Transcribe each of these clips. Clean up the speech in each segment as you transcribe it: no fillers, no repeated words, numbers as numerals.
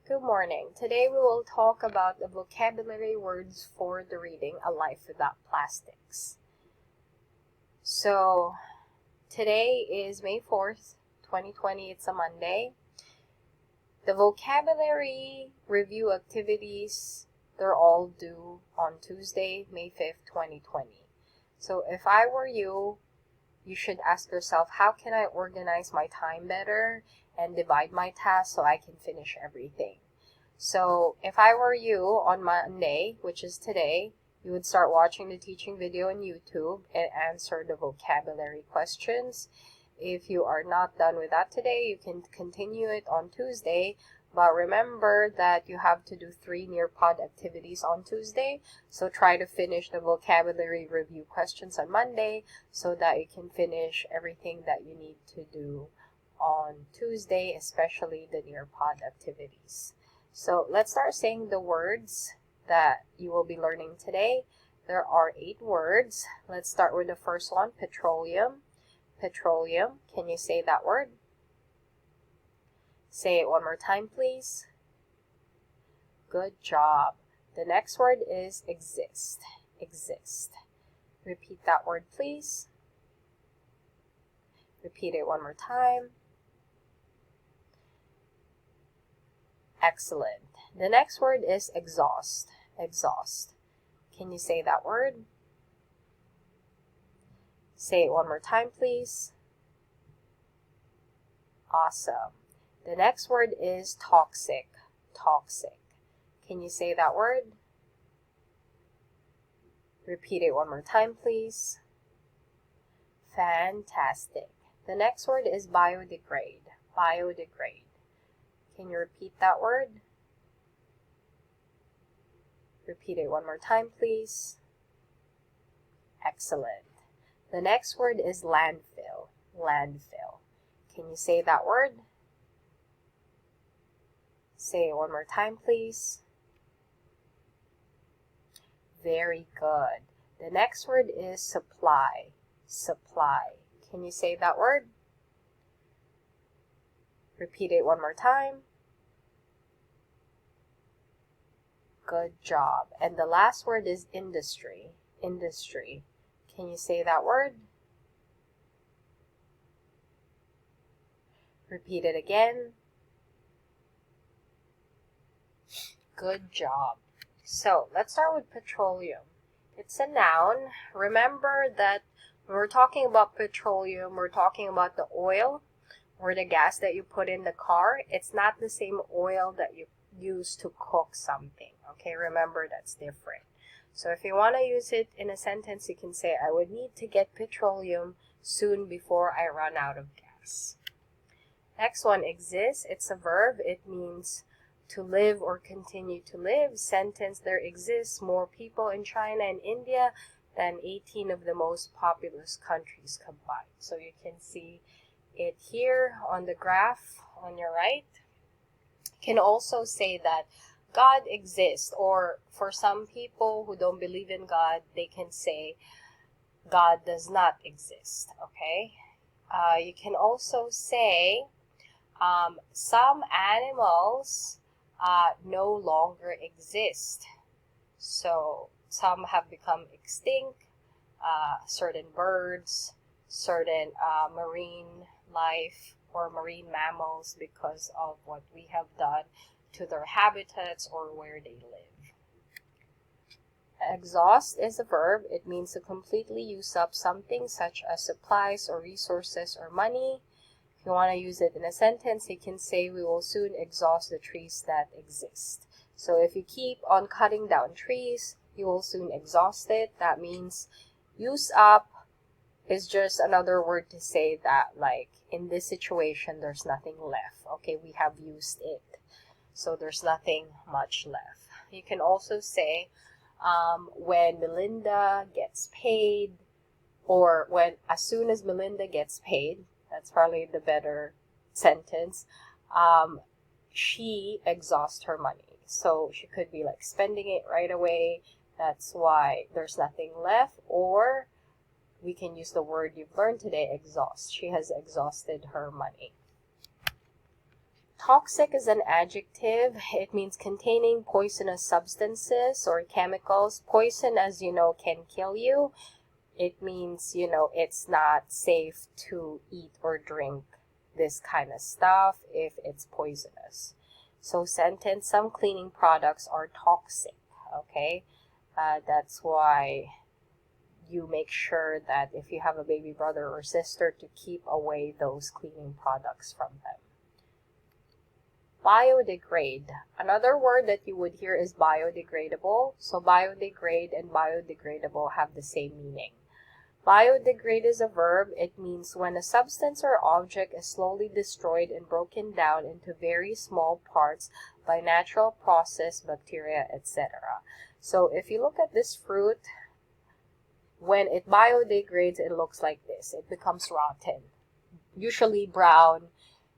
Good morning. Today we will talk about the vocabulary words for the reading A Life Without Plastics. So today is May 4th, 2020. It's a Monday. The vocabulary review activities, they're all due on Tuesday, May 5th, 2020. So if I were you, you should ask yourself, how can I organize my time better and divide my tasks so I can finish everything? So if I were you on Monday, which is today, you would start watching the teaching video on YouTube and answer the vocabulary questions. If you are not done with that today, you can continue it on Tuesday. But remember that you have to do 3 near-pod activities on Tuesday. So try to finish the vocabulary review questions on Monday so that you can finish everything that you need to do on Tuesday, especially the near-pod activities. So let's start saying the words that you will be learning today. There are 8 words. Let's start with the first one, petroleum. Petroleum. Can you say that word? Say it one more time, please. Good job. The next word is exist. Exist. Repeat that word, please. Repeat it one more time. Excellent. The next word is exhaust. Exhaust. Can you say that word? Say it one more time, please. Awesome. The next word is toxic. Toxic. Can you say that word? Repeat it one more time, please. Fantastic. The next word is biodegrade. Biodegrade. Can you repeat that word? Repeat it one more time, please. Excellent. The next word is landfill. Landfill. Can you say that word? Say it one more time, please. Very good. The next word is supply. Supply. Can you say that word? Repeat it one more time. Good job. And the last word is industry. Industry. Can you say that word? Repeat it again. Good job. So let's start with petroleum. It's a noun. Remember that when we're talking about petroleum, we're talking about the oil or the gas that you put in the car. It's not the same oil that you use to cook something. Okay, remember that's different. So if you want to use it in a sentence, you can say, I would need to get petroleum soon before I run out of gas. Next one, exist. It's a verb. It means to live or continue to live. Sentence, there exists more people in China and India than 18 of the most populous countries combined. So you can see it here on the graph on your right. You can also say that God exists, or for some people who don't believe in God, they can say God does not exist, okay? You can also say some animals no longer exist. So some have become extinct, certain birds, certain marine life or marine mammals because of what we have done to their habitats or where they live. Exhaust is a verb. It means to completely use up something such as supplies or resources or money. If you want to use it in a sentence, you can say we will soon exhaust the trees that exist. So if you keep on cutting down trees, you will soon exhaust it. That means use up is just another word to say that, like, in this situation, there's nothing left. Okay, we have used it. So there's nothing much left. You can also say when Melinda gets paid, or when as soon as Melinda gets paid, that's probably the better sentence, she exhausts her money. So she could be like spending it right away. That's why there's nothing left. Or we can use the word you've learned today, exhaust. She has exhausted her money. Toxic is an adjective. It means containing poisonous substances or chemicals. Poison, as you know, can kill you. It means, it's not safe to eat or drink this kind of stuff if it's poisonous. So sentence, some cleaning products are toxic, okay? That's why you make sure that if you have a baby brother or sister, to keep away those cleaning products from them. Biodegrade. Another word that you would hear is biodegradable. So biodegrade and biodegradable have the same meaning. Biodegrade is a verb. It means when a substance or object is slowly destroyed and broken down into very small parts by natural process, bacteria, etc. So if you look at this fruit, when it biodegrades, it looks like this. It becomes rotten, usually brown.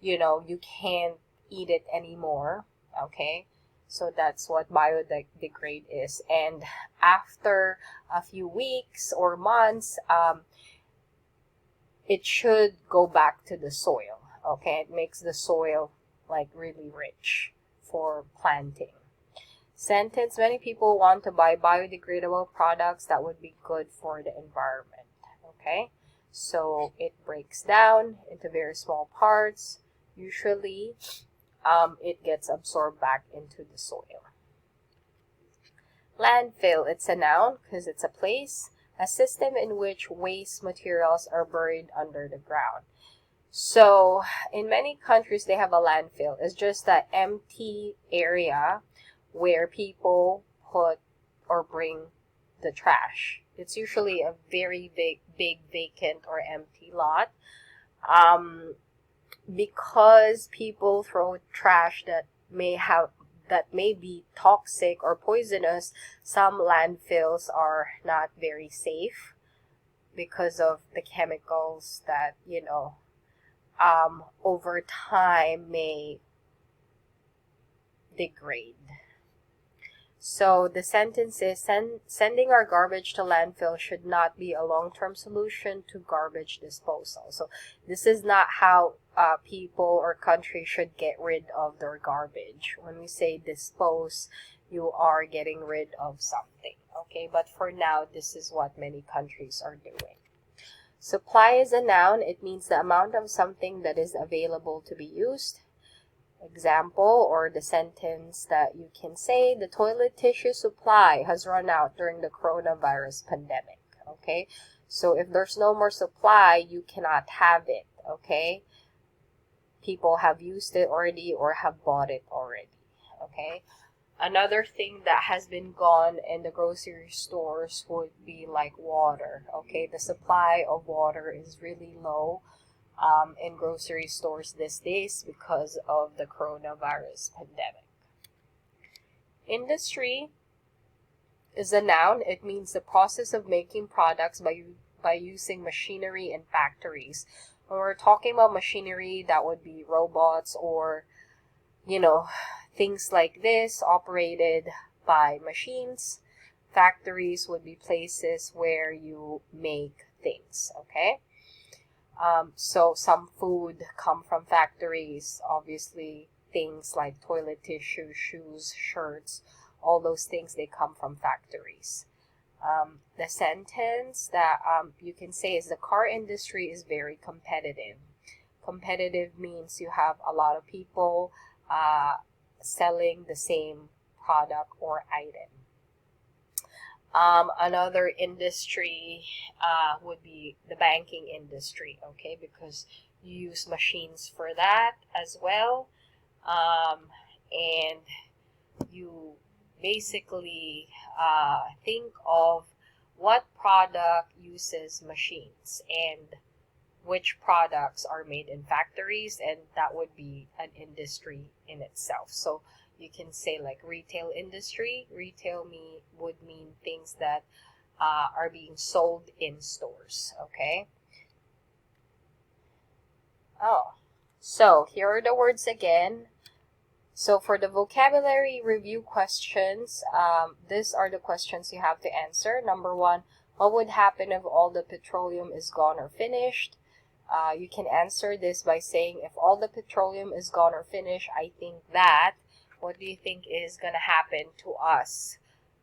You can't eat it anymore, okay? So that's what biodegrade is. And after a few weeks or months, it should go back to the soil, okay? It makes the soil like really rich for planting. Sentence, many people want to buy biodegradable products that would be good for the environment, okay? So it breaks down into very small parts. Usually, it gets absorbed back into the soil. Landfill, it's a noun because it's a place, a system in which waste materials are buried under the ground. So in many countries, they have a landfill. It's just an empty area where people put or bring the trash. It's usually a very big vacant or empty lot. Because people throw trash that may be toxic or poisonous, some landfills are not very safe because of the chemicals that over time may degrade. So the sentence is, sending our garbage to landfill should not be a long-term solution to garbage disposal. So this is not how people or countries should get rid of their garbage. When we say dispose, you are getting rid of something, okay? But for now, this is what many countries are doing. Supply is a noun. It means the amount of something that is available to be used. Example, or the sentence that you can say, the toilet tissue supply has run out during the coronavirus pandemic, okay? So if there's no more supply, you cannot have it, okay? People have used it already or have bought it already, okay? Another thing that has been gone in the grocery stores would be like water, okay? The supply of water is really low in grocery stores these days because of the coronavirus pandemic. Industry is a noun. It means the process of making products by using machinery in factories. When we're talking about machinery, that would be robots or, things like this operated by machines. Factories would be places where you make things, okay? So some food come from factories. Obviously, things like toilet tissue, shoes, shirts, all those things, they come from factories. The sentence that you can say is the car industry is very competitive. Competitive means you have a lot of people selling the same product or item. Another industry would be the banking industry, okay, because you use machines for that as well. And you basically think of what product uses machines and which products are made in factories, and that would be an industry in itself. So you can say like retail industry. Retail would mean things that are being sold in stores, okay? So here are the words again. So for the vocabulary review questions, these are the questions you have to answer. Number 1, what would happen if all the petroleum is gone or finished? You can answer this by saying, if all the petroleum is gone or finished, I think that, what do you think is going to happen to us?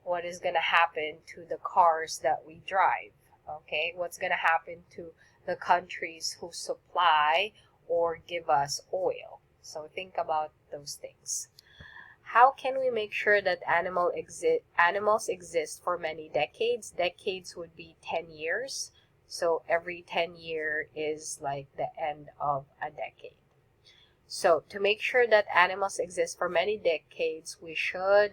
What is going to happen to the cars that we drive? Okay, what's going to happen to the countries who supply or give us oil? So think about those things. How can we make sure that animals exist for many decades? Decades would be 10 years. So every 10 year is like the end of a decade. So to make sure that animals exist for many decades,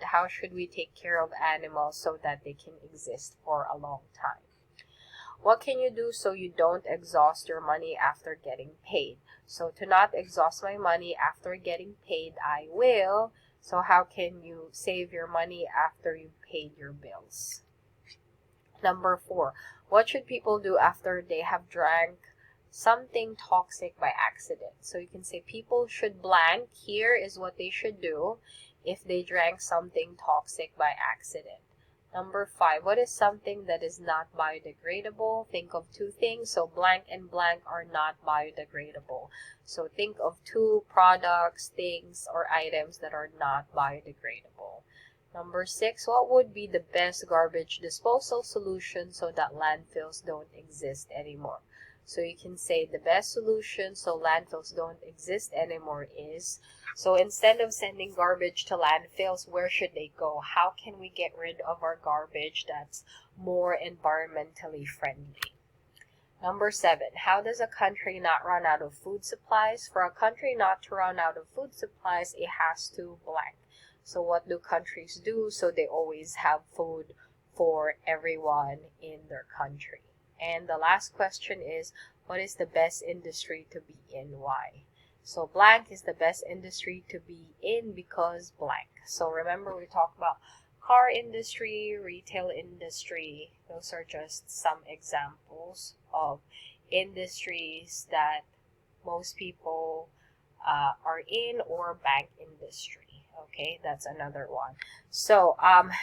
how should we take care of animals so that they can exist for a long time? What can you do so you don't exhaust your money after getting paid? So to not exhaust my money after getting paid, I will. So how can you save your money after you paid your bills? Number 4, what should people do after they have drank something toxic by accident? So you can say people should blank. Here is what they should do if they drank something toxic by accident. Number 5, what is something that is not biodegradable? Think of 2 things. So blank and blank are not biodegradable. So think of 2 products, things, or items that are not biodegradable. Number 6, what would be the best garbage disposal solution so that landfills don't exist anymore? So you can say the best solution so landfills don't exist anymore is, so instead of sending garbage to landfills, where should they go? How can we get rid of our garbage that's more environmentally friendly? Number 7, how does a country not run out of food supplies? For a country not to run out of food supplies, it has to blank. So what do countries do? So they always have food for everyone in their country. And the last question is, what is the best industry to be in? Why? So blank is the best industry to be in because blank. So remember, we talked about car industry, retail industry. Those are just some examples of industries that most people are in, or bank industry. Okay, that's another one. So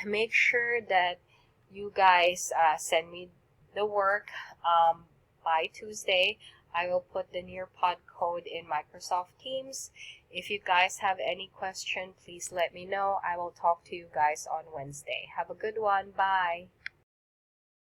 make sure that you guys send me the work by Tuesday. I will put the Nearpod code in Microsoft Teams. If you guys have any question, please let me know. I will talk to you guys on Wednesday. Have a good one. Bye.